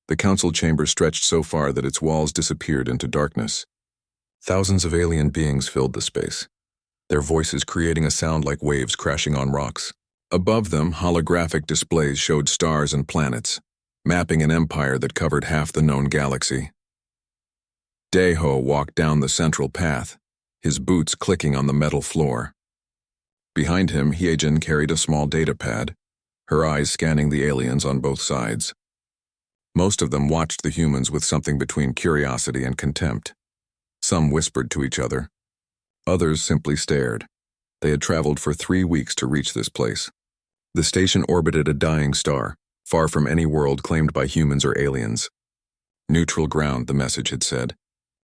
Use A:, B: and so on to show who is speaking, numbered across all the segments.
A: The council chamber stretched so far that its walls disappeared into darkness. Thousands of alien beings filled the space, their voices creating a sound like waves crashing on rocks. Above them, holographic displays showed stars and planets, mapping an empire that covered half the known galaxy. Daeho walked down the central path, his boots clicking on the metal floor. Behind him, Hyejin carried a small data pad, her eyes scanning the aliens on both sides. Most of them watched the humans with something between curiosity and contempt. Some whispered to each other. Others simply stared. They had traveled for 3 weeks to reach this place. The station orbited a dying star, far from any world claimed by humans or aliens. Neutral ground, the message had said.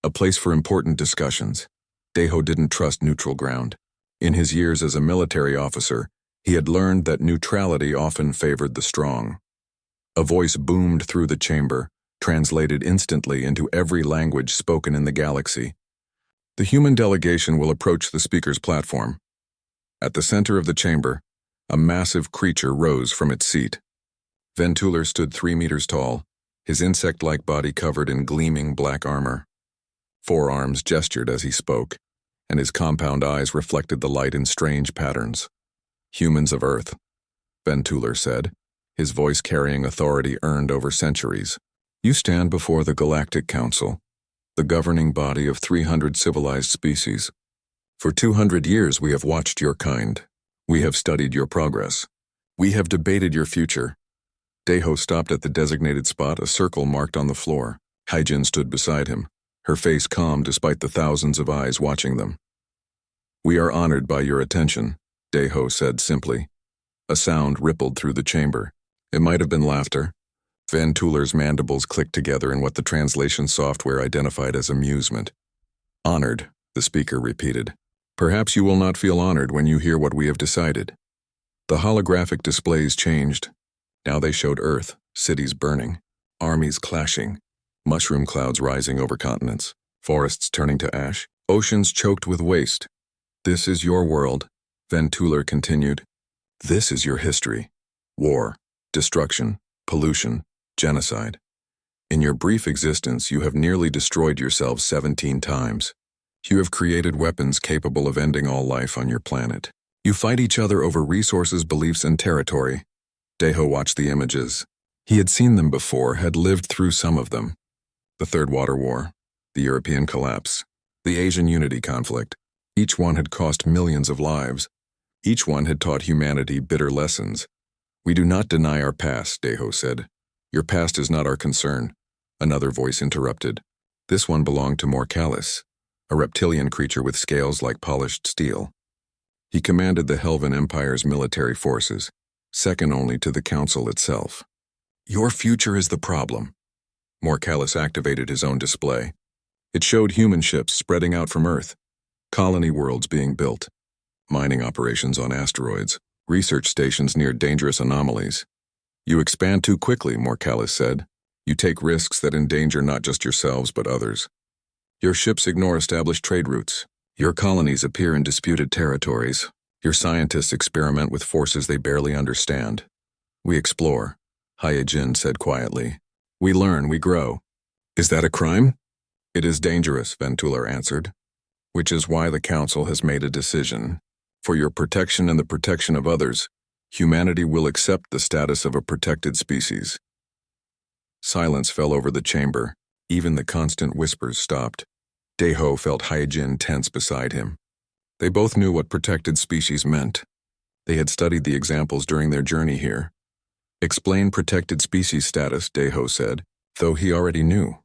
A: A place for important discussions. Daeho didn't trust neutral ground. In his years as a military officer, he had learned that neutrality often favored the strong. A voice boomed through the chamber, translated instantly into every language spoken in the galaxy. The human delegation will approach the speaker's platform. At the center of the chamber, a massive creature rose from its seat. Ventuler stood 3 meters tall, his insect-like body covered in gleaming black armor. Forearms gestured as he spoke, and his compound eyes reflected the light in strange patterns. Humans of Earth, Ventuler said, his voice carrying authority earned over centuries. You stand before the Galactic Council, the governing body of 300 civilized species. For 200 years we have watched your kind. We have studied your progress. We have debated your future. Daeho stopped at the designated spot, a circle marked on the floor. Hyejin stood beside him, her face calm despite the thousands of eyes watching them. We are honored by your attention, Daeho said simply. A sound rippled through the chamber. It might have been laughter. Ventuler's mandibles clicked together in what the translation software identified as amusement. Honored, the speaker repeated. Perhaps you will not feel honored when you hear what we have decided. The holographic displays changed. Now they showed Earth, cities burning, armies clashing, mushroom clouds rising over continents, forests turning to ash, oceans choked with waste. This is your world, Ventuler continued. This is your history. War, destruction, pollution, genocide. In your brief existence, you have nearly destroyed yourselves 17 times. You have created weapons capable of ending all life on your planet. You fight each other over resources, beliefs, and territory. Daeho watched the images. He had seen them before, had lived through some of them. The Third Water War, the European collapse, the Asian unity conflict. Each one had cost millions of lives. Each one had taught humanity bitter lessons. We do not deny our past, Daeho said. Your past is not our concern. Another voice interrupted. This one belonged to Morcalis, a reptilian creature with scales like polished steel. He commanded the Helvan Empire's military forces, second only to the Council itself. Your future is the problem. Morcalis activated his own display. It showed human ships spreading out from Earth, colony worlds being built, mining operations on asteroids, research stations near dangerous anomalies. You expand too quickly, Morcalis said. You take risks that endanger not just yourselves but others. Your ships ignore established trade routes. Your colonies appear in disputed territories. Your scientists experiment with forces they barely understand. We explore, Hyejin said quietly. We learn, we grow. Is that a crime? It is dangerous, Ventuler answered. Which is why the Council has made a decision. For your protection and the protection of others, humanity will accept the status of a protected species. Silence fell over the chamber. Even the constant whispers stopped. Daeho felt Hyejin tense beside him. They both knew what protected species meant. They had studied the examples during their journey here. Explain protected species status, Daeho said, though he already knew.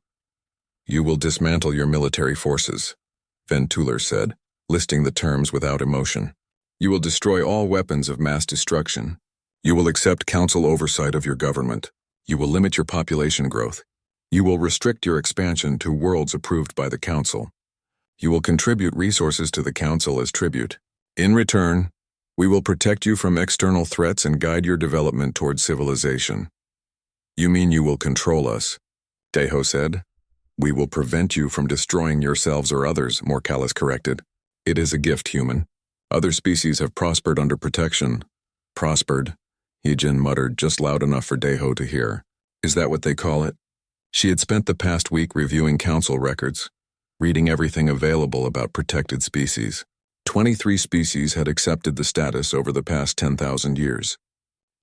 A: You will dismantle your military forces, Ventuler said, listing the terms without emotion. You will destroy all weapons of mass destruction. You will accept council oversight of your government. You will limit your population growth. You will restrict your expansion to worlds approved by the Council. You will contribute resources to the Council as tribute. In return, we will protect you from external threats and guide your development towards civilization. You mean you will control us, Daeho said. We will prevent you from destroying yourselves or others, Morcalis corrected. It is a gift, human. Other species have prospered under protection. Prospered, Hyejin muttered just loud enough for Daeho to hear. Is that what they call it? She had spent the past week reviewing council records, reading everything available about protected species. 23 species had accepted the status over the past 10,000 years.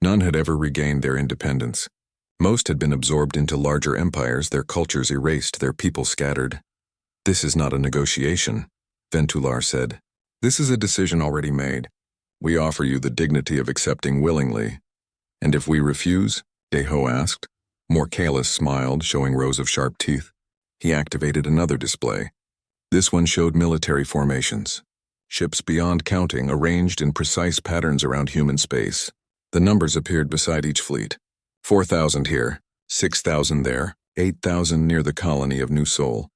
A: None had ever regained their independence. Most had been absorbed into larger empires, their cultures erased, their people scattered. "This is not a negotiation," Ventular said. "This is a decision already made. We offer you the dignity of accepting willingly." "And if we refuse?" Deho asked. Morcalis smiled, showing rows of sharp teeth. He activated another display. This one showed military formations. Ships beyond counting, arranged in precise patterns around human space. The numbers appeared beside each fleet. 4,000 here, 6,000 there, 8,000 near the colony of New Sol.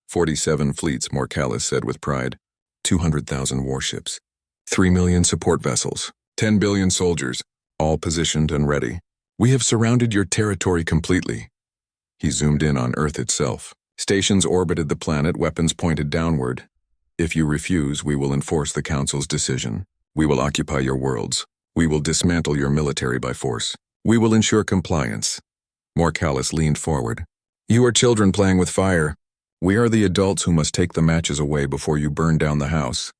A: 47 fleets, Morcalis said with pride. 200,000 warships. 3 million support vessels. 10 billion soldiers, all positioned and ready. "We have surrounded your territory completely." He zoomed in on Earth itself. Stations orbited the planet, weapons pointed downward. "If you refuse, we will enforce the Council's decision. We will occupy your worlds. We will dismantle your military by force. We will ensure compliance." Morcalis leaned forward. "You are children playing with fire. We are the adults who must take the matches away before you burn down the house."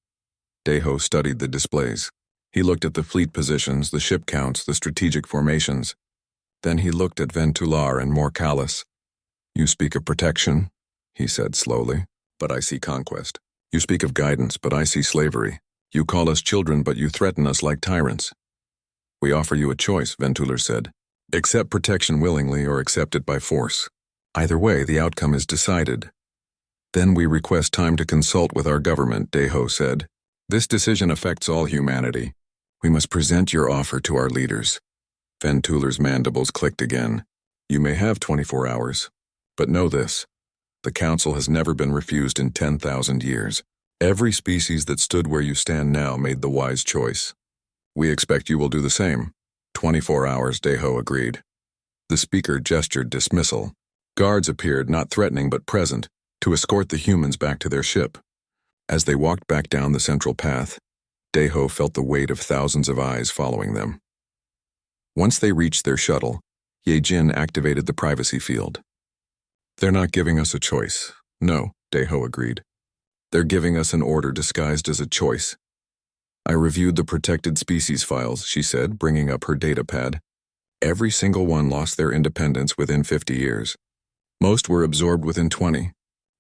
A: Deho studied the displays. He looked at the fleet positions, the ship counts, the strategic formations. Then he looked at Ventular and Morcalis. "You speak of protection," he said slowly, "but I see conquest. You speak of guidance, but I see slavery. You call us children, but you threaten us like tyrants." "We offer you a choice," Ventular said. "Accept protection willingly or accept it by force. Either way, the outcome is decided." "Then we request time to consult with our government," Deho said. "This decision affects all humanity. We must present your offer to our leaders." Ventular's mandibles clicked again. "You may have 24 hours. But know this. The Council has never been refused in 10,000 years. Every species that stood where you stand now made the wise choice. We expect you will do the same." 24 hours, Deho agreed. The speaker gestured dismissal. Guards appeared, not threatening but present, to escort the humans back to their ship. As they walked back down the central path, Deho felt the weight of thousands of eyes following them. Once they reached their shuttle, Ye-Jin activated the privacy field. "They're not giving us a choice." "No," Deho agreed. "They're giving us an order disguised as a choice." "I reviewed the protected species files," she said, bringing up her data pad. "Every single one lost their independence within 50 years. Most were absorbed within 20.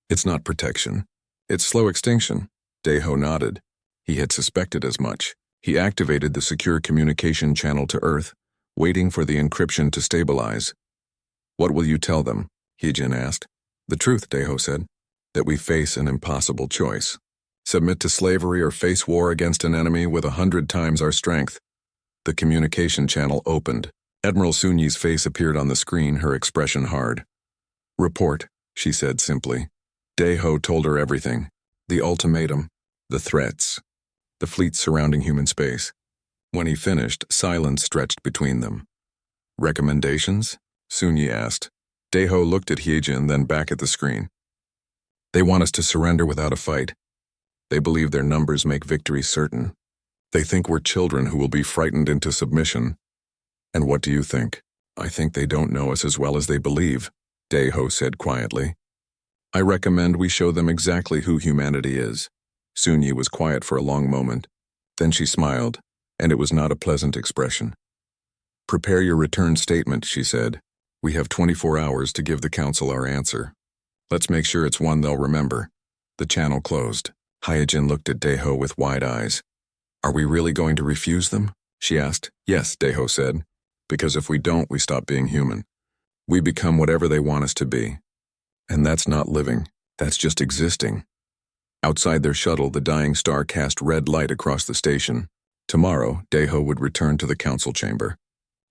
A: It's not protection. It's slow extinction." Deho nodded. He had suspected as much. He activated the secure communication channel to Earth, waiting for the encryption to stabilize. "What will you tell them?" Ye-Jin asked. "The truth," Deho said. "That we face an impossible choice. Submit to slavery or face war against an enemy with 100 times our strength." The communication channel opened. Admiral Sunyi's face appeared on the screen, her expression hard. "Report," she said simply. Deho told her everything. The ultimatum, the threats, the fleet surrounding human space. When he finished, silence stretched between them. "Recommendations?" Sunyi asked. Deho looked at Ye-Jin, then back at the screen. "They want us to surrender without a fight. They believe their numbers make victory certain. They think we're children who will be frightened into submission." "And what do you think?" "I think they don't know us as well as they believe," Deho said quietly. "I recommend we show them exactly who humanity is." Sunyi was quiet for a long moment. Then she smiled, and it was not a pleasant expression. "Prepare your return statement," she said. "We have 24 hours to give the Council our answer. Let's make sure it's one they'll remember." The channel closed. Ye-Jin looked at Deho with wide eyes. "Are we really going to refuse them?" she asked. "Yes," Deho said. "Because if we don't, we stop being human. We become whatever they want us to be. And that's not living. That's just existing." Outside their shuttle, the dying star cast red light across the station. Tomorrow, Deho would return to the council chamber.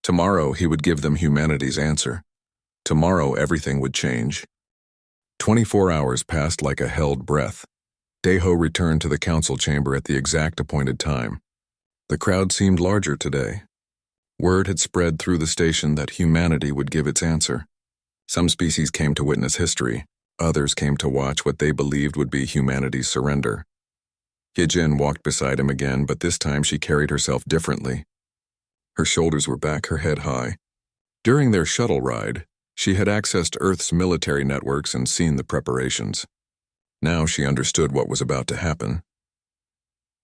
A: Tomorrow, he would give them humanity's answer. Tomorrow, everything would change. 24 hours passed like a held breath. Deho returned to the council chamber at the exact appointed time. The crowd seemed larger today. Word had spread through the station that humanity would give its answer. Some species came to witness history. Others came to watch what they believed would be humanity's surrender. Ye-Jin walked beside him again, but this time she carried herself differently. Her shoulders were back, her head high. During their shuttle ride, She had accessed Earth's military networks and seen the preparations. Now she understood what was about to happen.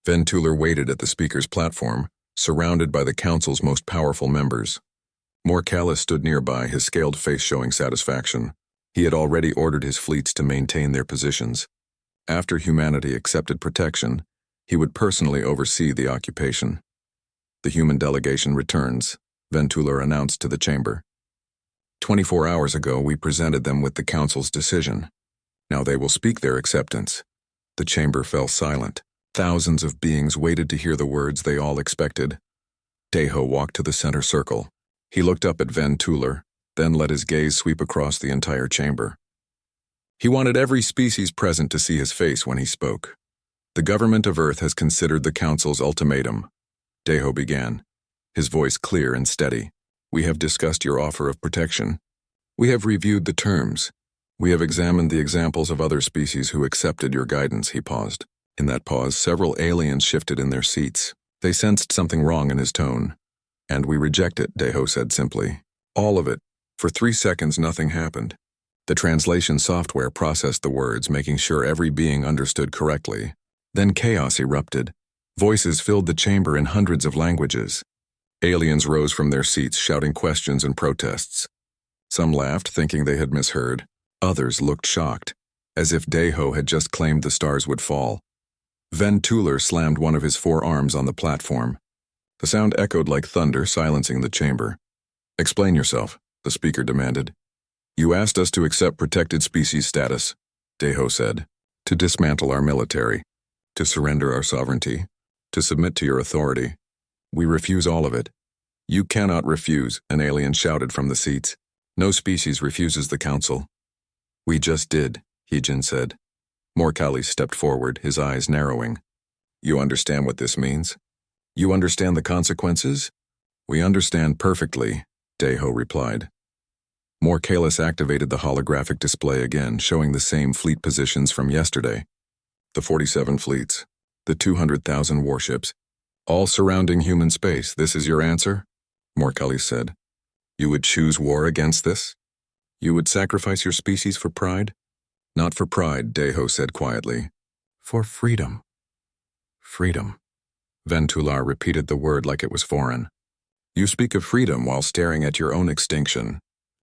A: Ventuler waited at the speaker's platform, surrounded by the Council's most powerful members. Morcalis stood nearby, his scaled face showing satisfaction. He had already ordered his fleets to maintain their positions. After humanity accepted protection, he would personally oversee the occupation. The human delegation returns, Ventuler announced to the chamber. 24 hours ago, we presented them with the Council's decision. Now they will speak their acceptance. The chamber fell silent. Thousands of beings waited to hear the words they all expected. Deho walked to the center circle. He looked up at Ventuler, then let his gaze sweep across the entire chamber. He wanted every species present to see his face when he spoke. The government of Earth has considered the Council's ultimatum. Deho began, his voice clear and steady. We have discussed your offer of protection. We have reviewed the terms. We have examined the examples of other species who accepted your guidance, he paused. In that pause, several aliens shifted in their seats. They sensed something wrong in his tone. And we reject it, Deho said simply. All of it. For 3 seconds, nothing happened. The translation software processed the words, making sure every being understood correctly. Then chaos erupted. Voices filled the chamber in hundreds of languages. Aliens rose from their seats, shouting questions and protests. Some laughed, thinking they had misheard. Others looked shocked, as if Deho had just claimed the stars would fall. Ventuler slammed one of his 4 arms on the platform. The sound echoed like thunder, silencing the chamber. Explain yourself, the speaker demanded. You asked us to accept protected species status, Deho said, to dismantle our military, to surrender our sovereignty, to submit to your authority. We refuse all of it. You cannot refuse, an alien shouted from the seats. No species refuses the Council. We just did, Hejin said. Morcalis stepped forward, his eyes narrowing. You understand what this means? You understand the consequences? We understand perfectly, Deho replied. Morcalis activated the holographic display again, showing the same fleet positions from yesterday. The 47 fleets, the 200,000 warships, all surrounding human space. This is your answer? Morcalis said. You would choose war against this? You would sacrifice your species for pride? Not for pride, Deho said quietly. For freedom. Freedom. Ventular repeated the word like it was foreign. You speak of freedom while staring at your own extinction.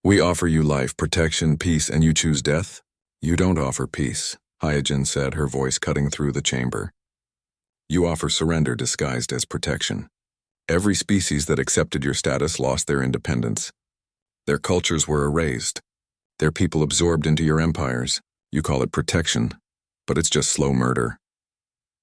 A: We offer you life, protection, peace, and you choose death? You don't offer peace, Hyojin said, her voice cutting through the chamber. You offer surrender disguised as protection. Every species that accepted your status lost their independence. Their cultures were erased. Their people absorbed into your empires. You call it protection, but it's just slow murder.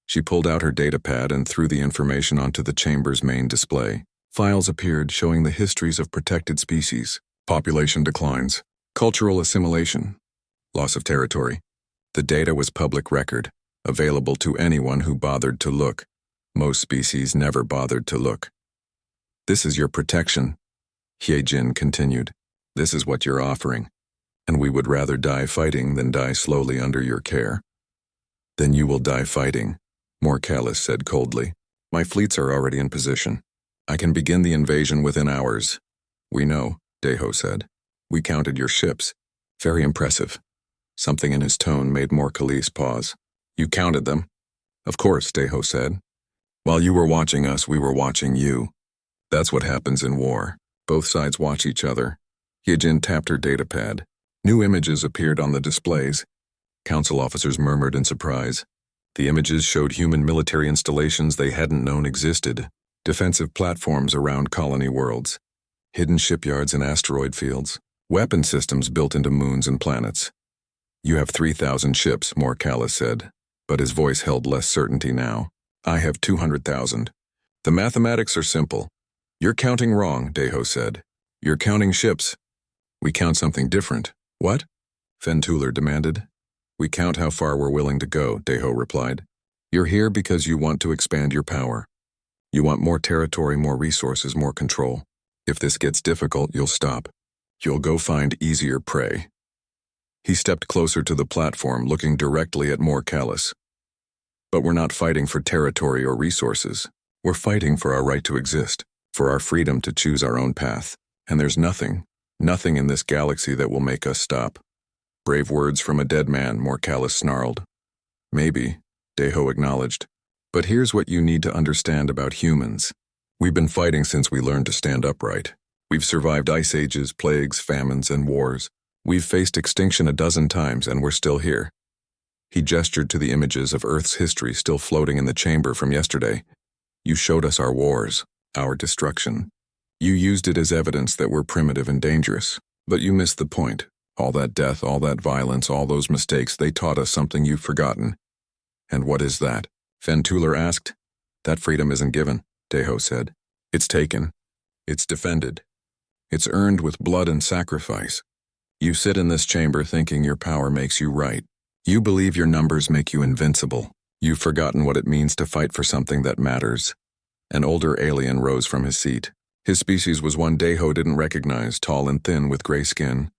A: She pulled out her datapad and threw the information onto the chamber's main display. Files appeared showing the histories of protected species. Population declines, cultural assimilation, loss of territory. The data was public record, available to anyone who bothered to look. Most species never bothered to look. This is your protection, Hyejin continued. This is what you're offering, and we would rather die fighting than die slowly under your care. Then you will die fighting, Morcalis said coldly. My fleets are already in position. I can begin the invasion within hours. We know, Deho said. We counted your ships. Very impressive. Something in his tone made Morcalis pause. You counted them? Of course, Deho said. While you were watching us, we were watching you. That's what happens in war. Both sides watch each other. Hyejin tapped her datapad. New images appeared on the displays. Council officers murmured in surprise. The images showed human military installations they hadn't known existed. Defensive platforms around colony worlds. Hidden shipyards and asteroid fields. Weapon systems built into moons and planets. You have 3,000 ships, Morcalis said, but his voice held less certainty now. I have 200,000. The mathematics are simple. You're counting wrong, Deho said. You're counting ships. We count something different. What? Ventuler demanded. We count how far we're willing to go, Deho replied. You're here because you want to expand your power. You want more territory, more resources, more control. If this gets difficult, you'll stop. You'll go find easier prey. He stepped closer to the platform, looking directly at Morcalis. But we're not fighting for territory or resources. We're fighting for our right to exist, for our freedom to choose our own path. And there's nothing, Nothing in this galaxy that will make us stop. Brave words from a dead man, Morcalis snarled. Maybe, Deho acknowledged. But here's what you need to understand about humans. We've been fighting since we learned to stand upright. We've survived ice ages, plagues, famines, and wars. We've faced extinction a dozen times, and we're still here. He gestured to the images of Earth's history still floating in the chamber from yesterday. You showed us our wars, our destruction. You used it as evidence that we're primitive and dangerous. But you missed the point. All that death, all that violence, all those mistakes, they taught us something you've forgotten. And what is that? Ventuler asked. That freedom isn't given, Deho said. It's taken. It's defended. It's earned with blood and sacrifice. You sit in this chamber thinking your power makes you right. You believe your numbers make you invincible. You've forgotten what it means to fight for something that matters. An older alien rose from his seat. His species was one Deho didn't recognize, tall and thin with gray skin.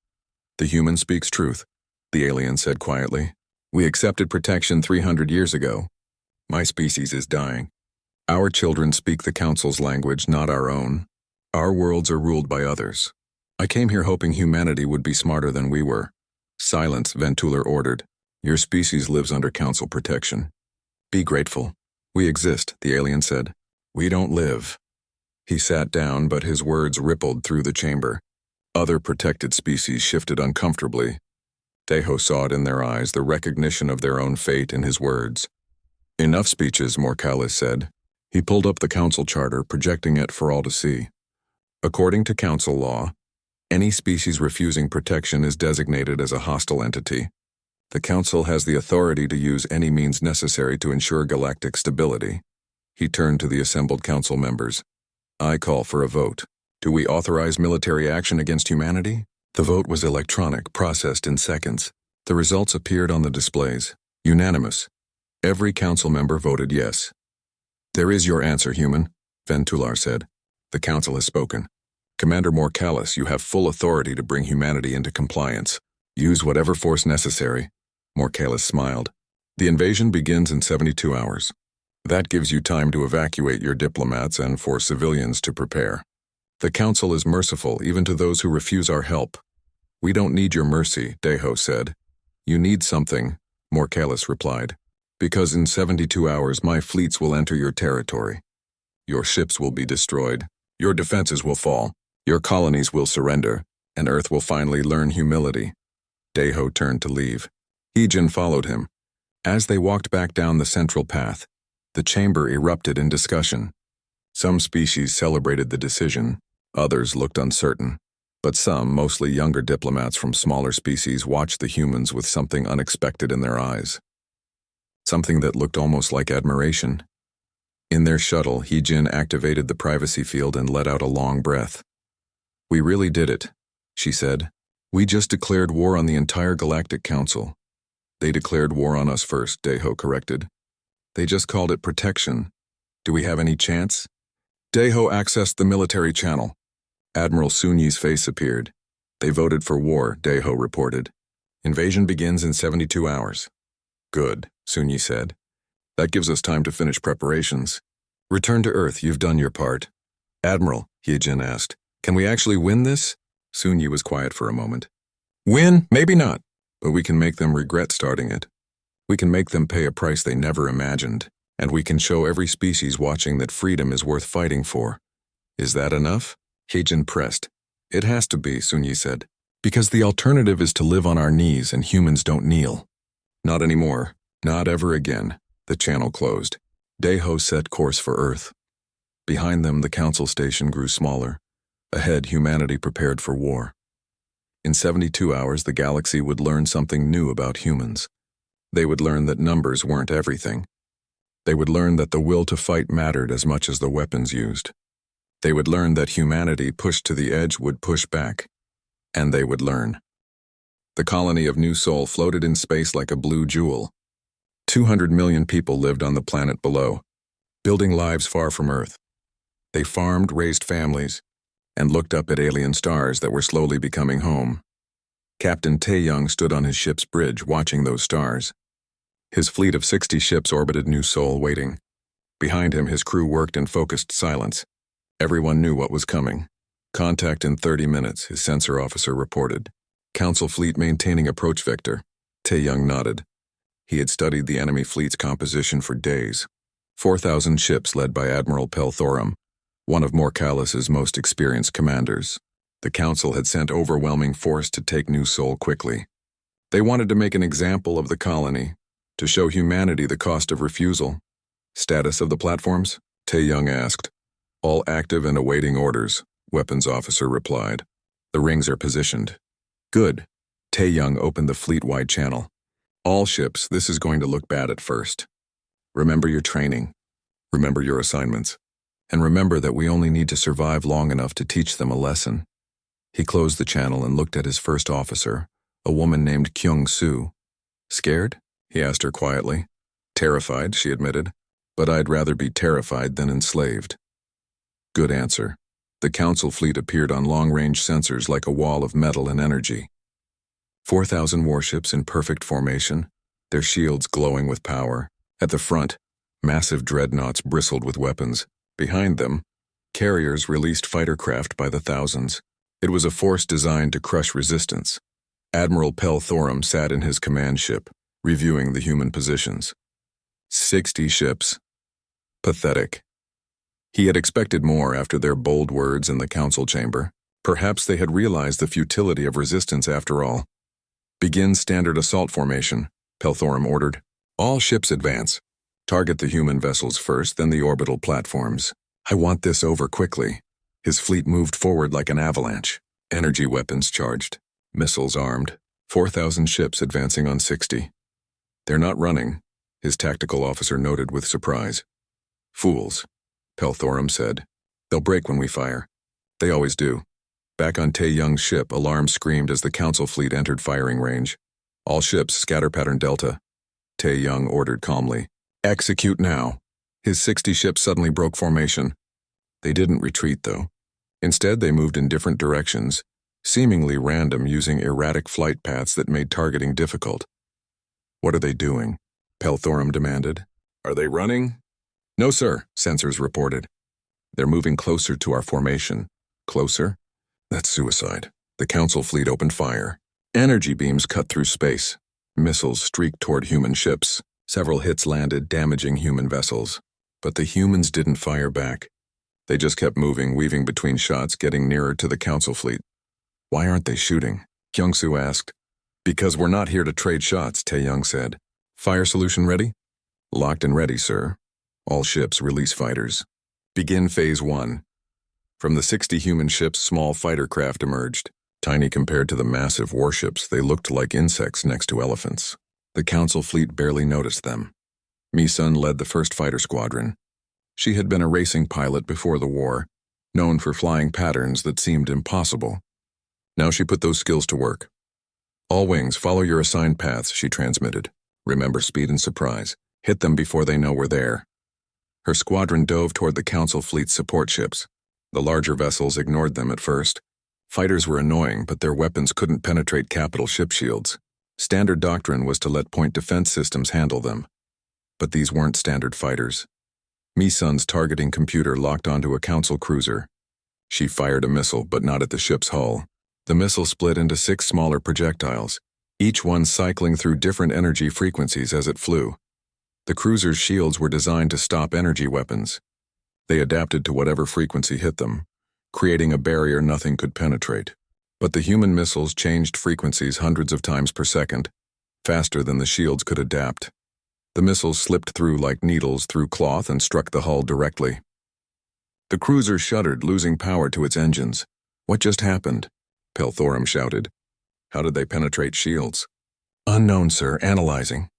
A: The human speaks truth, the alien said quietly. We accepted protection 300 years ago. My species is dying. Our children speak the Council's language, not our own. Our worlds are ruled by others. I came here hoping humanity would be smarter than we were. Silence, Ventuler ordered. Your species lives under Council protection. Be grateful. We exist, the alien said. We don't live. He sat down, but his words rippled through the chamber. Other protected species shifted uncomfortably. Deho saw it in their eyes, the recognition of their own fate in his words. Enough speeches, Morcalis said. He pulled up the Council charter, projecting it for all to see. According to Council law, any species refusing protection is designated as a hostile entity. The Council has the authority to use any means necessary to ensure galactic stability. He turned to the assembled Council members. I call for a vote. Do we authorize military action against humanity? The vote was electronic, processed in seconds. The results appeared on the displays. Unanimous. Every Council member voted yes. There is your answer, human, Ventular said. The Council has spoken. Commander Morcalis, you have full authority to bring humanity into compliance. Use whatever force necessary. Morcalis smiled. The invasion begins in 72 hours. That gives you time to evacuate your diplomats and for civilians to prepare. The Council is merciful even to those who refuse our help. We don't need your mercy, Deho said. You need something, Morcalis replied. Because in 72 hours my fleets will enter your territory. Your ships will be destroyed. Your defenses will fall. Your colonies will surrender, and Earth will finally learn humility. Deho turned to leave. Heejin followed him. As they walked back down the central path, the chamber erupted in discussion. Some species celebrated the decision, others looked uncertain. But some, mostly younger diplomats from smaller species, watched the humans with something unexpected in their eyes. Something that looked almost like admiration. In their shuttle, Heejin activated the privacy field and let out a long breath. We really did it, she said. We just declared war on the entire Galactic Council. They declared war on us first, Deho corrected. They just called it protection. Do we have any chance? Deho accessed the military channel. Admiral Sunyi's face appeared. They voted for war, Deho reported. Invasion begins in 72 hours. Good, Sunyi said. That gives us time to finish preparations. Return to Earth, you've done your part. Admiral, Heejin asked, can we actually win this? Sunyi was quiet for a moment. Win? Maybe not, but we can make them regret starting it. We can make them pay a price they never imagined, and we can show every species watching that freedom is worth fighting for. Is that enough? Heejin pressed. It has to be, Sunyi said, because the alternative is to live on our knees and humans don't kneel. Not anymore. Not ever again. The channel closed. Deho set course for Earth. Behind them, the Council station grew smaller. Ahead, humanity prepared for war. In 72 hours, the galaxy would learn something new about humans. They would learn that numbers weren't everything. They would learn that the will to fight mattered as much as the weapons used. They would learn that humanity pushed to the edge would push back. And they would learn. The colony of New Sol floated in space like a blue jewel. 200 million people lived on the planet below, building lives far from Earth. They farmed, raised families, and looked up at alien stars that were slowly becoming home. Captain Taeyong stood on his ship's bridge watching those stars. His fleet of 60 ships orbited New Sol, waiting. Behind him, his crew worked in focused silence. Everyone knew what was coming. Contact in 30 minutes, his sensor officer reported. Council fleet maintaining approach vector. Tae-young nodded. He had studied the enemy fleet's composition for days. 4,000 ships led by Admiral Pelthorum, one of Morcalis's most experienced commanders. The Council had sent overwhelming force to take New Sol quickly. They wanted to make an example of the colony, to show humanity the cost of refusal. Status of the platforms? Tae-young asked. All active and awaiting orders, weapons officer replied. The rings are positioned. Good. Tae-young opened the fleet-wide channel. All ships, this is going to look bad at first. Remember your training. Remember your assignments. And remember that we only need to survive long enough to teach them a lesson. He closed the channel and looked at his first officer, a woman named Kyung-soo. Scared? He asked her quietly. Terrified, she admitted. But I'd rather be terrified than enslaved. Good answer. The Council fleet appeared on long-range sensors like a wall of metal and energy. 4,000 warships in perfect formation, their shields glowing with power. At the front, massive dreadnoughts bristled with weapons. Behind them, carriers released fighter craft by the thousands. It was a force designed to crush resistance. Admiral Pelthorum sat in his command ship, reviewing the human positions. 60 ships. Pathetic. He had expected more after their bold words in the council chamber. Perhaps they had realized the futility of resistance after all. Begin standard assault formation, Pelthorum ordered. All ships advance. Target the human vessels first, then the orbital platforms. I want this over quickly. His fleet moved forward like an avalanche. Energy weapons charged. Missiles armed. 4,000 ships advancing on 60. They're not running, his tactical officer noted with surprise. Fools, Pelthorum said. They'll break when we fire. They always do. Back on Tae-young's ship, alarm screamed as the council fleet entered firing range. All ships scatter pattern Delta. Tae-young ordered calmly. Execute now. His 60 ships suddenly broke formation. They didn't retreat, though. Instead, they moved in different directions, seemingly random, using erratic flight paths that made targeting difficult. What are they doing? Pelthorum demanded. Are they running? No, sir, sensors reported. They're moving closer to our formation. Closer? That's suicide. The council fleet opened fire. Energy beams cut through space. Missiles streaked toward human ships. Several hits landed, damaging human vessels. But the humans didn't fire back. They just kept moving, weaving between shots, getting nearer to the council fleet. Why aren't they shooting? Kyung-soo asked. Because we're not here to trade shots, Tae-young said. Fire solution ready? Locked and ready, sir. All ships release fighters. Begin Phase 1. From the 60 human ships, small fighter craft emerged. Tiny compared to the massive warships, they looked like insects next to elephants. The council fleet barely noticed them. Mi-sun led the first fighter squadron. She had been a racing pilot before the war, known for flying patterns that seemed impossible. Now she put those skills to work. All wings, follow your assigned paths, she transmitted. Remember speed and surprise. Hit them before they know we're there. Her squadron dove toward the council fleet's support ships. The larger vessels ignored them at first. Fighters were annoying, but their weapons couldn't penetrate capital ship shields. Standard doctrine was to let point defense systems handle them. But these weren't standard fighters. Mi-sun's targeting computer locked onto a council cruiser. She fired a missile, but not at the ship's hull. The missile split into 6 smaller projectiles, each one cycling through different energy frequencies as it flew. The cruiser's shields were designed to stop energy weapons. They adapted to whatever frequency hit them, creating a barrier nothing could penetrate. But the human missiles changed frequencies hundreds of times per second, faster than the shields could adapt. The missiles slipped through like needles through cloth and struck the hull directly. The cruiser shuddered, losing power to its engines. What just happened? Pelthorum shouted. How did they penetrate shields? Unknown, sir, analyzing.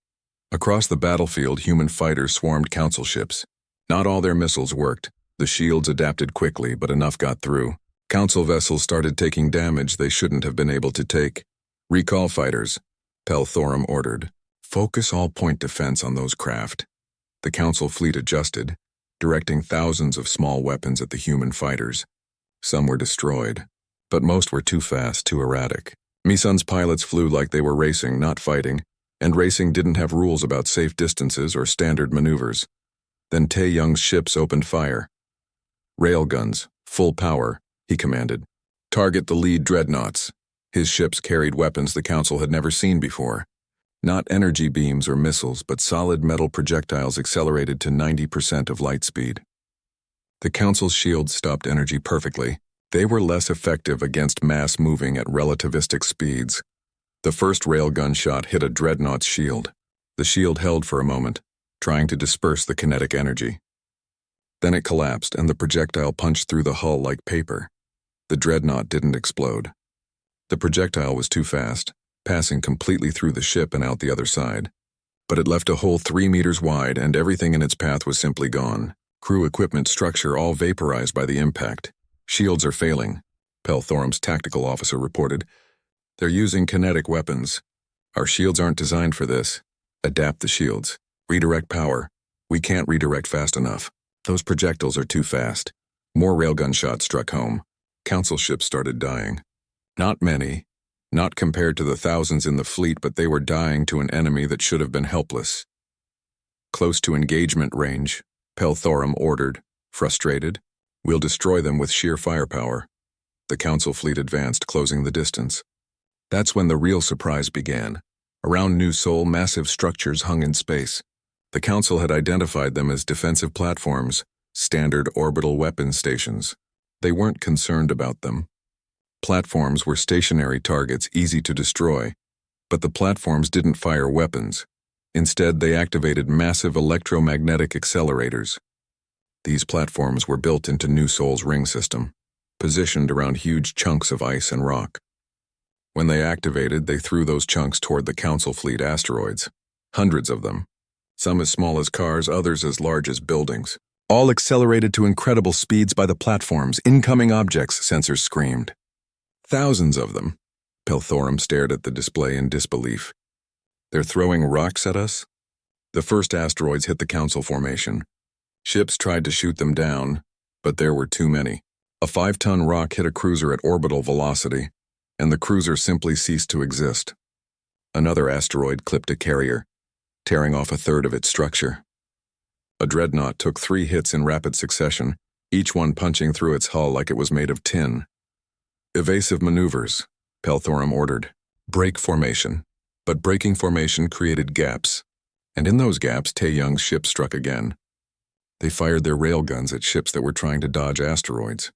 A: Across the battlefield, human fighters swarmed council ships. Not all their missiles worked. The shields adapted quickly, but enough got through. Council vessels started taking damage they shouldn't have been able to take. Recall fighters, Pelthorum ordered. Focus all point defense on those craft. The council fleet adjusted, directing thousands of small weapons at the human fighters. Some were destroyed, but most were too fast, too erratic. Mi-sun's pilots flew like they were racing, not fighting, and racing didn't have rules about safe distances or standard maneuvers. Then Tae-young's ships opened fire. Railguns, full power, he commanded. Target the lead dreadnoughts. His ships carried weapons the Council had never seen before. Not energy beams or missiles, but solid metal projectiles accelerated to 90% of light speed. The Council's shields stopped energy perfectly. They were less effective against mass moving at relativistic speeds. The first railgun shot hit a dreadnought's shield. The shield held for a moment, trying to disperse the kinetic energy. Then it collapsed, and the projectile punched through the hull like paper. The dreadnought didn't explode. The projectile was too fast, passing completely through the ship and out the other side. But it left a hole 3 meters wide, and everything in its path was simply gone. Crew equipment structure all vaporized by the impact. Shields are failing, Pelthorum's tactical officer reported. They're using kinetic weapons. Our shields aren't designed for this. Adapt the shields. Redirect power. We can't redirect fast enough. Those projectiles are too fast. More railgun shots struck home. Council ships started dying. Not many. Not compared to the thousands in the fleet, but they were dying to an enemy that should have been helpless. Close to engagement range, Pelthorum ordered, frustrated. We'll destroy them with sheer firepower. The Council fleet advanced, closing the distance. That's when the real surprise began. Around New Sol, massive structures hung in space. The Council had identified them as defensive platforms, standard orbital weapon stations. They weren't concerned about them. Platforms were stationary targets, easy to destroy, but the platforms didn't fire weapons. Instead, they activated massive electromagnetic accelerators. These platforms were built into New Sol's ring system, positioned around huge chunks of ice and rock. When they activated, they threw those chunks toward the Council fleet asteroids. Hundreds of them. Some as small as cars, others as large as buildings. All accelerated to incredible speeds by the platforms. Incoming objects, sensors screamed. Thousands of them. Pelthorum stared at the display in disbelief. They're throwing rocks at us? The first asteroids hit the Council formation. Ships tried to shoot them down, but there were too many. A 5-ton rock hit a cruiser at orbital velocity, and the cruiser simply ceased to exist. Another asteroid clipped a carrier, tearing off a third of its structure. A dreadnought took 3 hits in rapid succession, each one punching through its hull like it was made of tin. Evasive maneuvers, Pelthorum ordered. Break formation. But breaking formation created gaps, and in those gaps, Tae-Young's ship struck again. They fired their railguns at ships that were trying to dodge asteroids.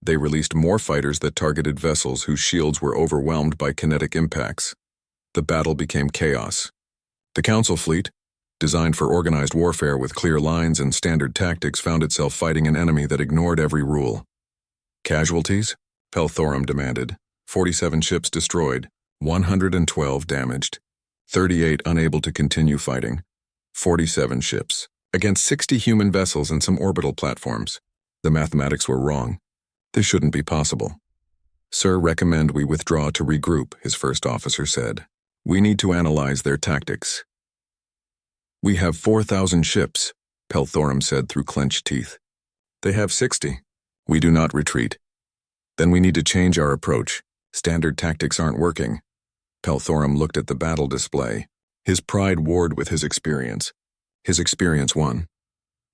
A: They released more fighters that targeted vessels whose shields were overwhelmed by kinetic impacts. The battle became chaos. The Council fleet, designed for organized warfare with clear lines and standard tactics, found itself fighting an enemy that ignored every rule. Casualties? Pelthorum demanded. 47 ships destroyed, 112 damaged, 38 unable to continue fighting, 47 ships, against 60 human vessels and some orbital platforms. The mathematics were wrong. This shouldn't be possible. Sir, recommend we withdraw to regroup, his first officer said. We need to analyze their tactics. We have 4,000 ships, Pelthorum said through clenched teeth. They have 60. We do not retreat. Then we need to change our approach. Standard tactics aren't working. Pelthorum looked at the battle display. His pride warred with his experience. His experience won.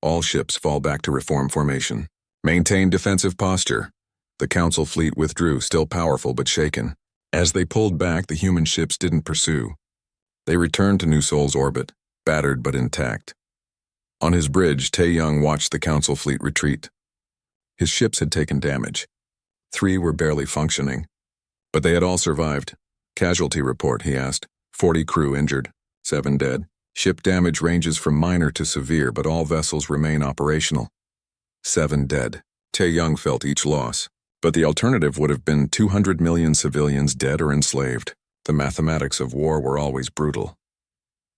A: All ships fall back to reform formation. Maintain defensive posture. The Council fleet withdrew, still powerful but shaken. As they pulled back, the human ships didn't pursue. They returned to New Sol's orbit, battered but intact. On his bridge, Tae-Young watched the Council fleet retreat. His ships had taken damage. 3 were barely functioning. But they had all survived. Casualty report, he asked. 40 crew injured, 7 dead. Ship damage ranges from minor to severe, but all vessels remain operational. 7 dead. Tae-Young felt each loss. But the alternative would have been 200 million civilians dead or enslaved. The mathematics of war were always brutal.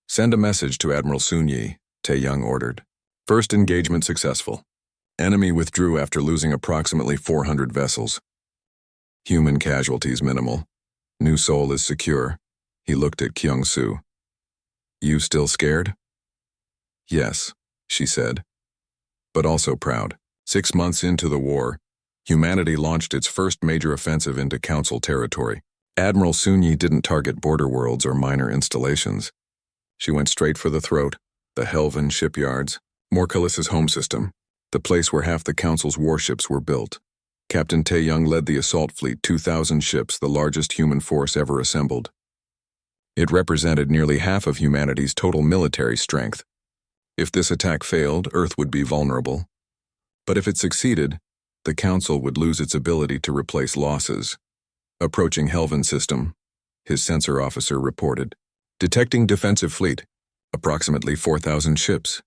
A: Send a message to Admiral Sun-Yi, Tae-Young ordered. First engagement successful. Enemy withdrew after losing approximately 400 vessels. Human casualties minimal. New Sol is secure. He looked at Kyung-Soo. You still scared? Yes, she said. But also proud. 6 months into the war, humanity launched its first major offensive into Council territory. Admiral Sun-Yi didn't target border worlds or minor installations. She went straight for the throat, the Helvan shipyards, Morcalis's home system, the place where half the Council's warships were built. Captain Tae-young led the assault fleet, 2,000 ships, the largest human force ever assembled. It represented nearly half of humanity's total military strength. If this attack failed, Earth would be vulnerable. But if it succeeded, the Council would lose its ability to replace losses. Approaching Helvan system, his sensor officer reported. Detecting defensive fleet, approximately 4,000 ships.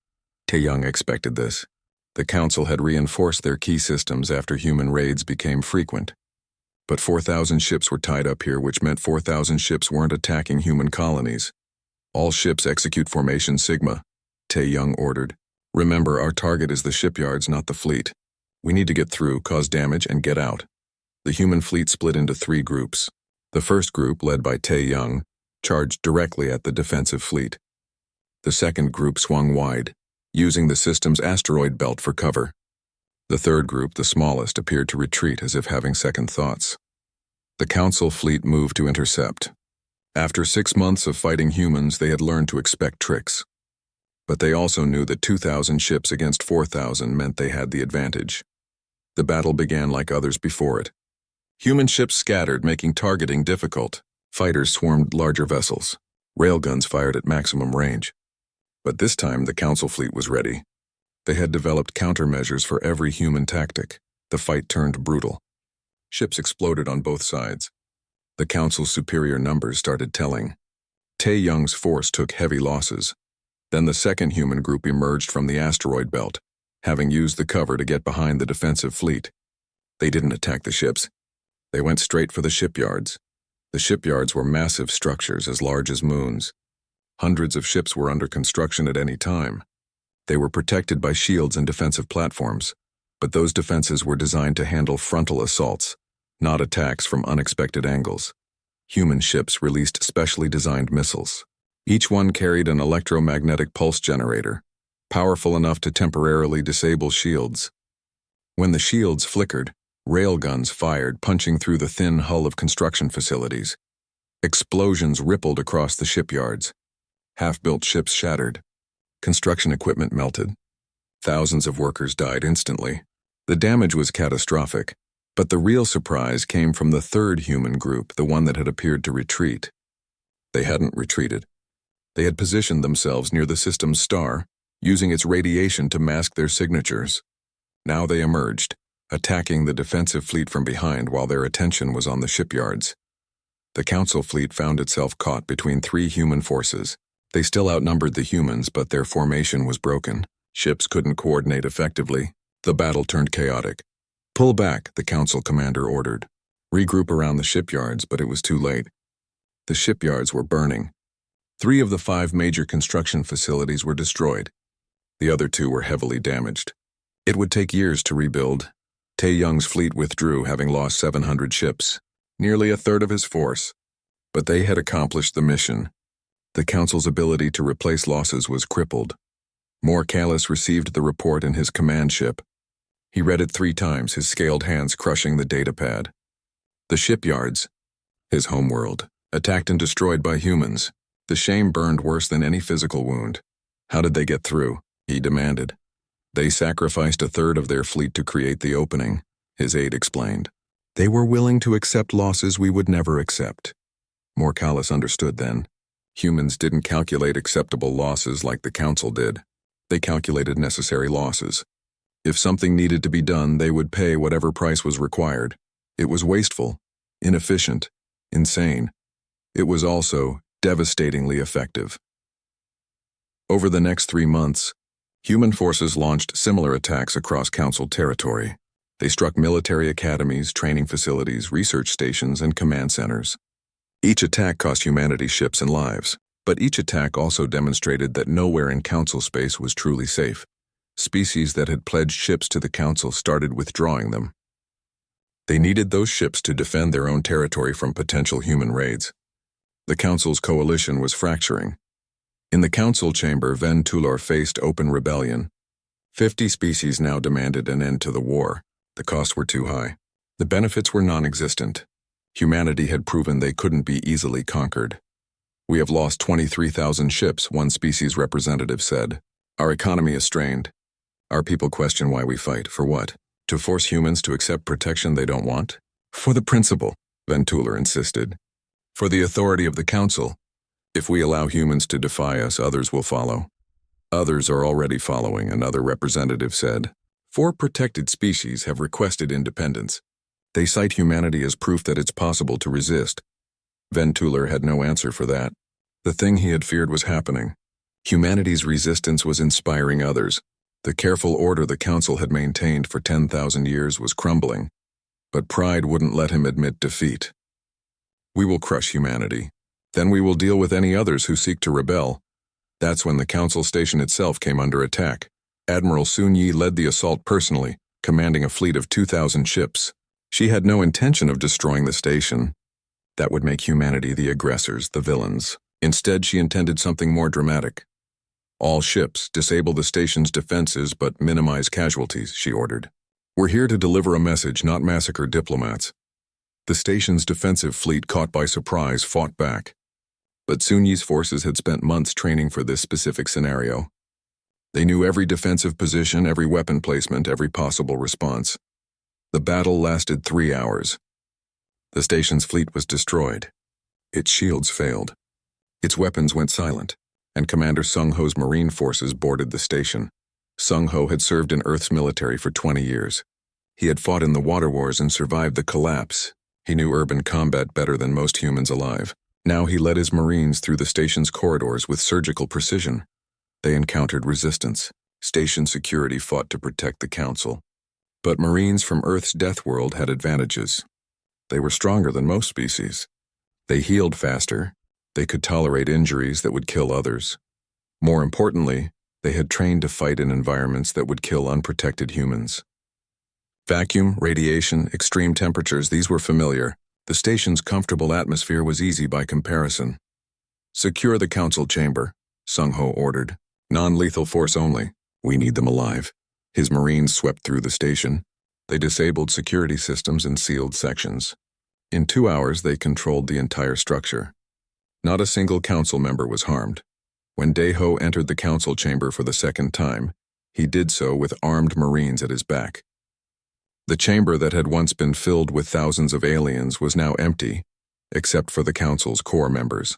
A: Tae-young expected this. The Council had reinforced their key systems after human raids became frequent. But 4,000 ships were tied up here, which meant 4,000 ships weren't attacking human colonies. All ships execute Formation Sigma, Tae-young ordered. Remember, our target is the shipyards, not the fleet. We need to get through, cause damage, and get out. The human fleet split into 3 groups. The first group, led by Tae-young, charged directly at the defensive fleet. The second group swung wide, using the system's asteroid belt for cover. The third group, the smallest, appeared to retreat as if having second thoughts. The Council fleet moved to intercept. After 6 months of fighting humans, they had learned to expect tricks. But they also knew that 2,000 ships against 4,000 meant they had the advantage. The battle began like others before it. Human ships scattered, making targeting difficult. Fighters swarmed larger vessels. Railguns fired at maximum range. But this time, the Council fleet was ready. They had developed countermeasures for every human tactic. The fight turned brutal. Ships exploded on both sides. The Council's superior numbers started telling. Tae-young's force took heavy losses. Then the second human group emerged from the asteroid belt, having used the cover to get behind the defensive fleet. They didn't attack the ships. They went straight for the shipyards. The shipyards were massive structures as large as moons. Hundreds of ships were under construction at any time. They were protected by shields and defensive platforms, but those defenses were designed to handle frontal assaults, not attacks from unexpected angles. Human ships released specially designed missiles. Each one carried an electromagnetic pulse generator, powerful enough to temporarily disable shields. When the shields flickered, railguns fired, punching through the thin hull of construction facilities. Explosions rippled across the shipyards. Half-built ships shattered. Construction equipment melted. Thousands of workers died instantly. The damage was catastrophic, but the real surprise came from the third human group, the one that had appeared to retreat. They hadn't retreated. They had positioned themselves near the system's star, using its radiation to mask their signatures. Now they emerged, attacking the defensive fleet from behind while their attention was on the shipyards. The Council fleet found itself caught between 3 human forces. They still outnumbered the humans, but their formation was broken. Ships couldn't coordinate effectively. The battle turned chaotic. Pull back, the Council commander ordered. Regroup around the shipyards, but it was too late. The shipyards were burning. 3 of the 5 major construction facilities were destroyed. The other 2 were heavily damaged. It would take years to rebuild. Tae-young's fleet withdrew, having lost 700 ships, nearly a third of his force. But they had accomplished the mission. The Council's ability to replace losses was crippled. Morcalis received the report in his command ship. He read it 3 times, his scaled hands crushing the datapad. The shipyards, his homeworld, attacked and destroyed by humans. The shame burned worse than any physical wound. How did they get through? He demanded. They sacrificed a third of their fleet to create the opening, his aide explained. They were willing to accept losses we would never accept. Morcalis understood then. Humans didn't calculate acceptable losses like the Council did. They calculated necessary losses. If something needed to be done, they would pay whatever price was required. It was wasteful, inefficient, insane. It was also devastatingly effective. Over the next 3 months, human forces launched similar attacks across Council territory. They struck military academies, training facilities, research stations, and command centers. Each attack cost humanity ships and lives, but each attack also demonstrated that nowhere in Council space was truly safe. Species that had pledged ships to the Council started withdrawing them. They needed those ships to defend their own territory from potential human raids. The Council's coalition was fracturing. In the Council chamber, Ven Tulor faced open rebellion. 50 species now demanded an end to the war. The costs were too high. The benefits were non-existent. Humanity had proven they couldn't be easily conquered. We have lost 23,000 ships, one species representative said. Our economy is strained. Our people question why we fight. For what? To force humans to accept protection they don't want? For the principle, Ventuler insisted. For the authority of the Council. If we allow humans to defy us, others will follow. Others are already following, another representative said. 4 protected species have requested independence. They cite humanity as proof that it's possible to resist. Ventuler had no answer for that. The thing he had feared was happening. Humanity's resistance was inspiring others. The careful order the Council had maintained for 10,000 years was crumbling. But pride wouldn't let him admit defeat. We will crush humanity. Then we will deal with any others who seek to rebel. That's when the Council station itself came under attack. Admiral Sun Yi led the assault personally, commanding a fleet of 2,000 ships. She had no intention of destroying the station. That would make humanity the aggressors, the villains. Instead, she intended something more dramatic. All ships, disable the station's defenses but minimize casualties, she ordered. We're here to deliver a message, not massacre diplomats. The station's defensive fleet, caught by surprise, fought back. But Sun Yi's forces had spent months training for this specific scenario. They knew every defensive position, every weapon placement, every possible response. The battle lasted 3 hours. The station's fleet was destroyed. Its shields failed. Its weapons went silent, and Commander Sung Ho's Marine forces boarded the station. Sung Ho had served in Earth's military for 20 years. He had fought in the water wars and survived the collapse. He knew urban combat better than most humans alive. Now he led his Marines through the station's corridors with surgical precision. They encountered resistance. Station security fought to protect the Council. But Marines from Earth's death world had advantages. They were stronger than most species. They healed faster. They could tolerate injuries that would kill others. More importantly, they had trained to fight in environments that would kill unprotected humans. Vacuum, radiation, extreme temperatures, these were familiar. The station's comfortable atmosphere was easy by comparison. Secure the Council chamber, Sung Ho ordered. Non-lethal force only. We need them alive. His Marines swept through the station. They disabled security systems and sealed sections. In 2 hours, they controlled the entire structure. Not a single Council member was harmed. When Dae-ho entered the Council chamber for the second time, he did so with armed Marines at his back. The chamber that had once been filled with thousands of aliens was now empty, except for the Council's core members.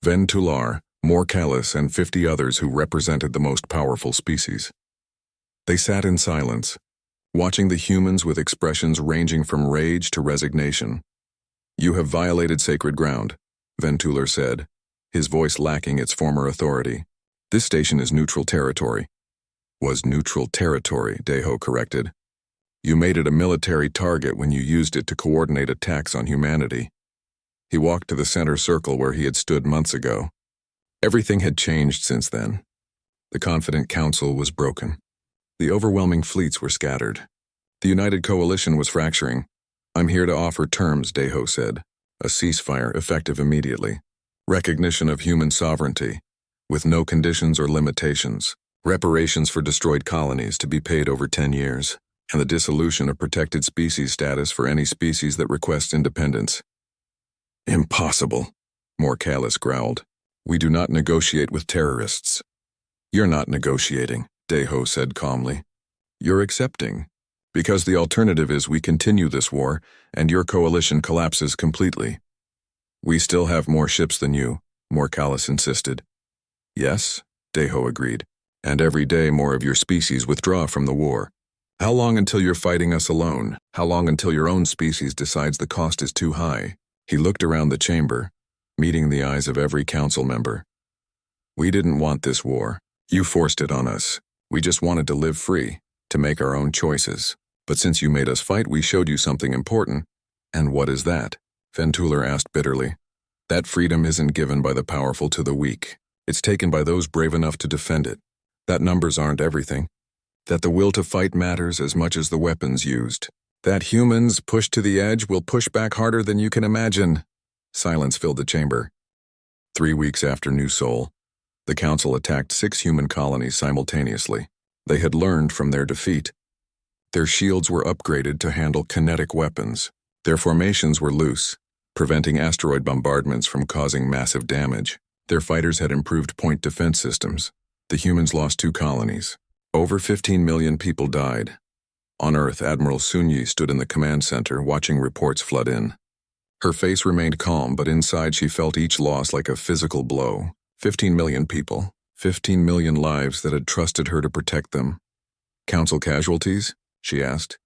A: Ventuler, Morcalis, and 50 others who represented the most powerful species. They sat in silence, watching the humans with expressions ranging from rage to resignation. You have violated sacred ground, Ventuler said, his voice lacking its former authority. This station is neutral territory. Was neutral territory, Dae-ho corrected. You made it a military target when you used it to coordinate attacks on humanity. He walked to the center circle where he had stood months ago. Everything had changed since then. The confident Council was broken. The overwhelming fleets were scattered. The United Coalition was fracturing. I'm here to offer terms, Dae-ho said. A ceasefire effective immediately. Recognition of human sovereignty, with no conditions or limitations. Reparations for destroyed colonies to be paid over 10 years. And the dissolution of protected species status for any species that requests independence. Impossible, Morcalis growled. We do not negotiate with terrorists. You're not negotiating, Dae-ho said calmly. You're accepting. Because the alternative is we continue this war, and your coalition collapses completely. We still have more ships than you, Morcalis insisted. Yes, Dae-ho agreed. And every day more of your species withdraw from the war. How long until you're fighting us alone? How long until your own species decides the cost is too high? He looked around the chamber, meeting the eyes of every Council member. We didn't want this war. You forced it on us. We just wanted to live free, to make our own choices. But since you made us fight, we showed you something important. And what is that? Ventuler asked bitterly. That freedom isn't given by the powerful to the weak. It's taken by those brave enough to defend it. That numbers aren't everything. That the will to fight matters as much as the weapons used. That humans, pushed to the edge, will push back harder than you can imagine. Silence filled the chamber. 3 weeks after New Sol, the Council attacked 6 human colonies simultaneously. They had learned from their defeat. Their shields were upgraded to handle kinetic weapons. Their formations were loose, preventing asteroid bombardments from causing massive damage. Their fighters had improved point defense systems. The humans lost 2 colonies. Over 15 million people died. On Earth, Admiral Sunyi stood in the command center, watching reports flood in. Her face remained calm, but inside she felt each loss like a physical blow. 15 million people, 15 million lives that had trusted her to protect them. Council casualties? She asked.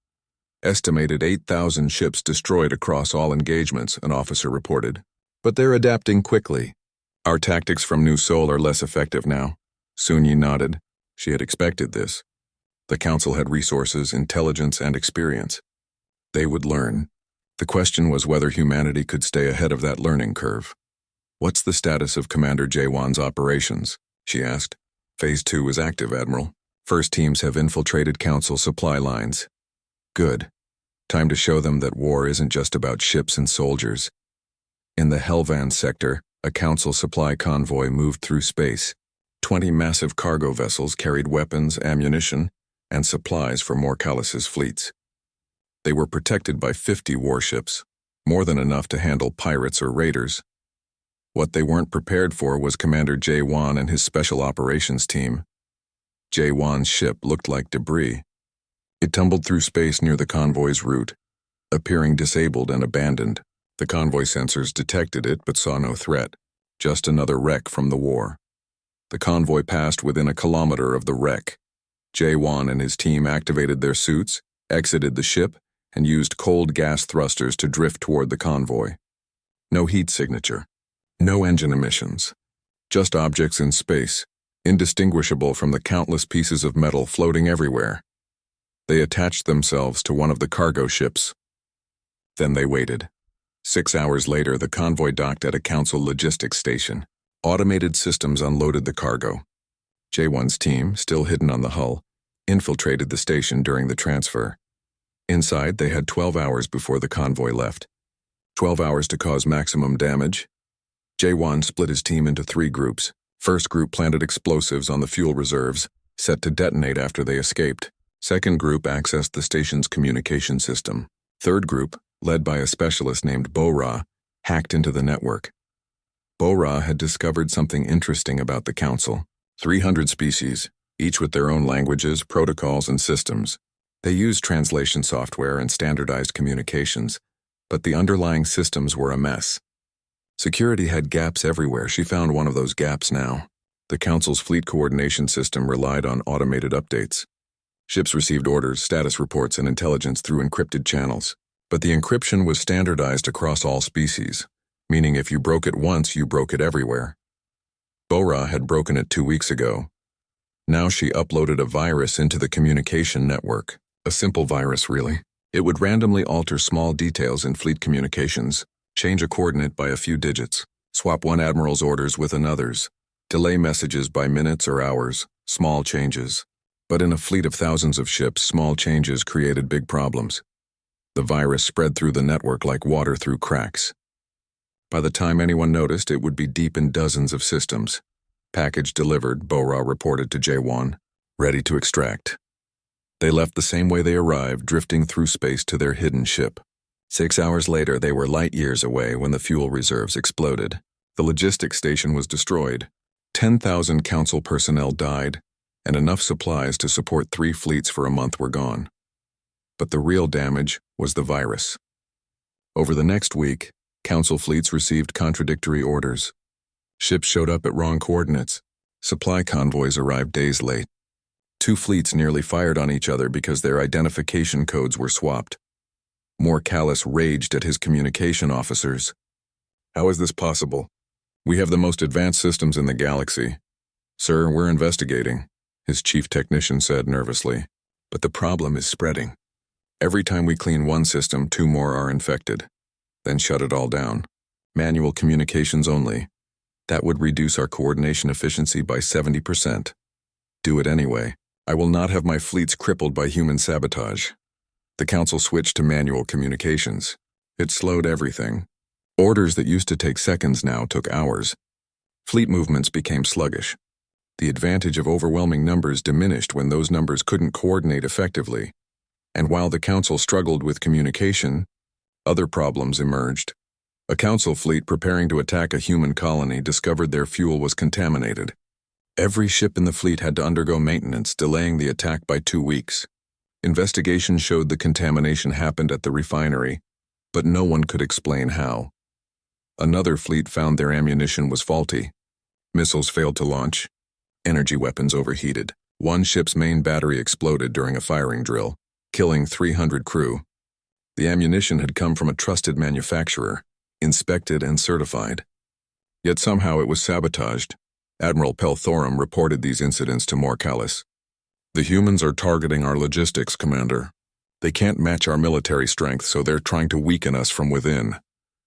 A: Estimated 8,000 ships destroyed across all engagements, an officer reported. But they're adapting quickly. Our tactics from New Seoul are less effective now. Sunyi nodded. She had expected this. The Council had resources, intelligence, and experience. They would learn. The question was whether humanity could stay ahead of that learning curve. What's the status of Commander Jae-won's operations? She asked. Phase 2 is active, Admiral. First teams have infiltrated Council supply lines. Good. Time to show them that war isn't just about ships and soldiers. In the Helvan sector, a Council supply convoy moved through space. 20 massive cargo vessels carried weapons, ammunition, and supplies for Morcalis's fleets. They were protected by 50 warships, more than enough to handle pirates or raiders. What they weren't prepared for was Commander Jae-won and his special operations team. Jae-won's ship looked like debris. It tumbled through space near the convoy's route, appearing disabled and abandoned. The convoy sensors detected it but saw no threat, just another wreck from the war. The convoy passed within a kilometer of the wreck. Jae-won and his team activated their suits, exited the ship, and used cold gas thrusters to drift toward the convoy. No heat signature, no engine emissions, just objects in space, indistinguishable from the countless pieces of metal floating everywhere. They attached themselves to one of the cargo ships. Then they waited. 6 hours later, the convoy docked at a Council logistics station. Automated systems unloaded the cargo. Jae-won's team, still hidden on the hull, infiltrated the station during the transfer. Inside, they had 12 hours before the convoy left. 12 hours to cause maximum damage. Jae-won split his team into 3 groups. First group planted explosives on the fuel reserves, set to detonate after they escaped. Second group accessed the station's communication system. Third group, led by a specialist named Bo-ra, hacked into the network. Bo-ra had discovered something interesting about the Council. 300 species, each with their own languages, protocols, and systems. They used translation software and standardized communications, but the underlying systems were a mess. Security had gaps everywhere. She found one of those gaps now. The Council's fleet coordination system relied on automated updates. Ships received orders, status reports, and intelligence through encrypted channels. But the encryption was standardized across all species, meaning if you broke it once, you broke it everywhere. Bo-ra had broken it 2 weeks ago. Now she uploaded a virus into the communication network. A simple virus, really. It would randomly alter small details in fleet communications, change a coordinate by a few digits, swap one admiral's orders with another's, delay messages by minutes or hours, small changes. But in a fleet of thousands of ships, small changes created big problems. The virus spread through the network like water through cracks. By the time anyone noticed, it would be deep in dozens of systems. Package delivered, Bo-ra reported to Jae-won, ready to extract. They left the same way they arrived, drifting through space to their hidden ship. 6 hours later, they were light years away when the fuel reserves exploded. The logistics station was destroyed. 10,000 Council personnel died, and enough supplies to support 3 fleets for a month were gone. But the real damage was the virus. Over the next week, Council fleets received contradictory orders. Ships showed up at wrong coordinates. Supply convoys arrived days late. 2 fleets nearly fired on each other because their identification codes were swapped. Morcalis raged at his communication officers. How is this possible? We have the most advanced systems in the galaxy. Sir, we're investigating, his chief technician said nervously. But the problem is spreading. Every time we clean one system, 2 more are infected. Then shut it all down. Manual communications only. That would reduce our coordination efficiency by 70%. Do it anyway. I will not have my fleets crippled by human sabotage. The Council switched to manual communications. It slowed everything. Orders that used to take seconds now took hours. Fleet movements became sluggish. The advantage of overwhelming numbers diminished when those numbers couldn't coordinate effectively. And while the Council struggled with communication, other problems emerged. A Council fleet preparing to attack a human colony discovered their fuel was contaminated. Every ship in the fleet had to undergo maintenance, delaying the attack by 2 weeks. Investigation showed the contamination happened at the refinery, but no one could explain how. Another fleet found their ammunition was faulty. Missiles failed to launch. Energy weapons overheated. One ship's main battery exploded during a firing drill, killing 300 crew. The ammunition had come from a trusted manufacturer, inspected and certified. Yet somehow it was sabotaged. Admiral Pelthorum reported these incidents to Morcalis. "The humans are targeting our logistics, Commander. They can't match our military strength, so they're trying to weaken us from within.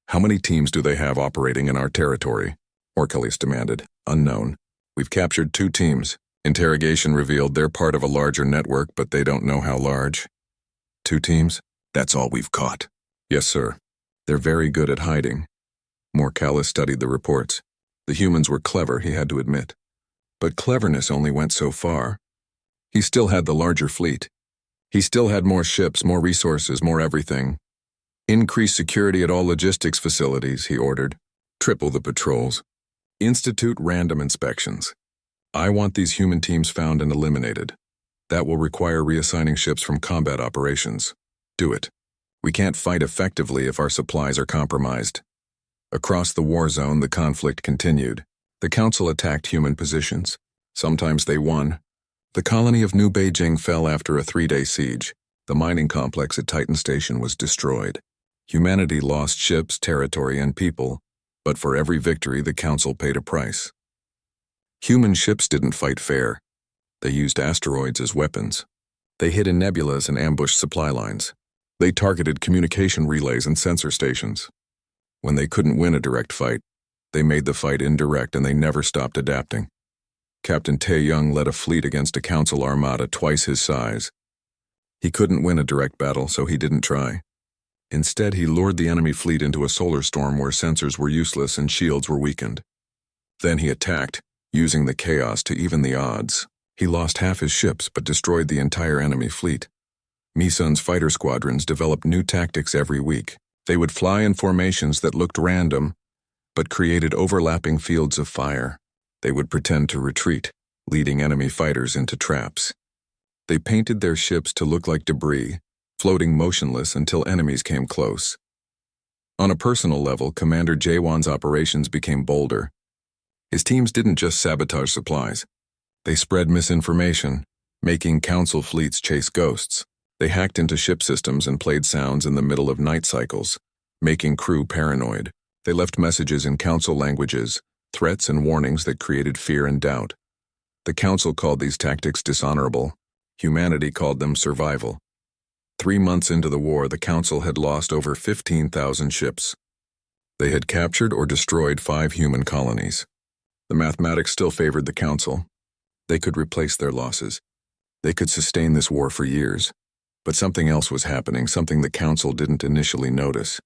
A: How many teams do they have operating in our territory?" Morcalis demanded. "Unknown. We've captured 2 teams. Interrogation revealed they're part of a larger network, but they don't know how large." 2 teams? That's all we've caught." "Yes, sir. They're very good at hiding." Morcalis studied the reports. The humans were clever, he had to admit. But cleverness only went so far. He still had the larger fleet. He still had more ships, more resources, more everything. "Increase security at all logistics facilities," he ordered. "Triple the patrols. Institute random inspections. I want these human teams found and eliminated. That will require reassigning ships from combat operations. Do it. We can't fight effectively if our supplies are compromised." Across the war zone, the conflict continued. The Council attacked human positions. Sometimes they won. The colony of New Beijing fell after a 3-day siege. The mining complex at Titan Station was destroyed. Humanity lost ships, territory, and people, but for every victory, the Council paid a price. Human ships didn't fight fair. They used asteroids as weapons. They hid in nebulas and ambushed supply lines. They targeted communication relays and sensor stations. When they couldn't win a direct fight, they made the fight indirect, and they never stopped adapting. Captain Tae-young led a fleet against a Council armada twice his size. He couldn't win a direct battle, so he didn't try. Instead, he lured the enemy fleet into a solar storm where sensors were useless and shields were weakened. Then he attacked, using the chaos to even the odds. He lost half his ships but destroyed the entire enemy fleet. Misun's fighter squadrons developed new tactics every week. They would fly in formations that looked random, but created overlapping fields of fire. They would pretend to retreat, leading enemy fighters into traps. They painted their ships to look like debris, floating motionless until enemies came close. On a personal level, Commander Jaewon's operations became bolder. His teams didn't just sabotage supplies. They spread misinformation, making Council fleets chase ghosts. They hacked into ship systems and played sounds in the middle of night cycles, making crew paranoid. They left messages in Council languages, threats and warnings that created fear and doubt. The Council called these tactics dishonorable. Humanity called them survival. 3 months into the war, the Council had lost over 15,000 ships. They had captured or destroyed 5 human colonies. The mathematics still favored the Council. They could replace their losses. They could sustain this war for years. But something else was happening, something the Council didn't initially notice.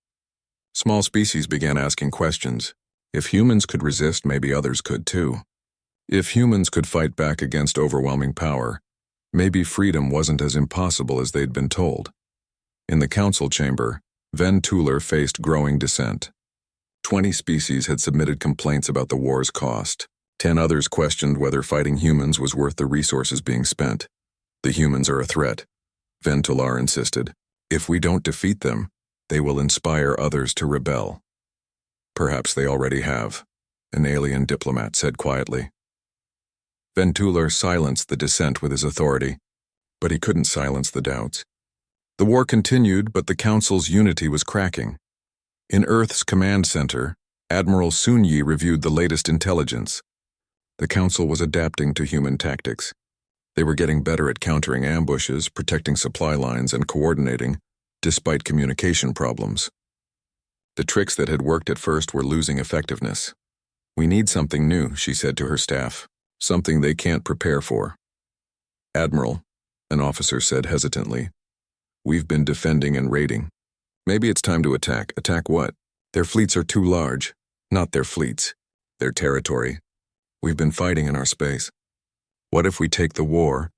A: Small species began asking questions. If humans could resist, maybe others could too. If humans could fight back against overwhelming power, maybe freedom wasn't as impossible as they'd been told. In the Council chamber, Ven Tuller faced growing dissent. 20 species had submitted complaints about the war's cost. 10 others questioned whether fighting humans was worth the resources being spent. "The humans are a threat," Ven Tuller insisted. "If we don't defeat them, they will inspire others to rebel." "Perhaps they already have," an alien diplomat said quietly. Ven Tuller silenced the dissent with his authority, but he couldn't silence the doubts. The war continued, but the Council's unity was cracking. In Earth's command center, Admiral Sun-Yi reviewed the latest intelligence. The Council was adapting to human tactics. They were getting better at countering ambushes, protecting supply lines, and coordinating, despite communication problems. The tricks that had worked at first were losing effectiveness. "We need something new," she said to her staff. "Something they can't prepare for." "Admiral," an officer said hesitantly, "we've been defending and raiding. Maybe it's time to attack." "Attack what?" "Their fleets are too large." "Not their fleets. Their territory. We've been fighting in our space. What if we take the war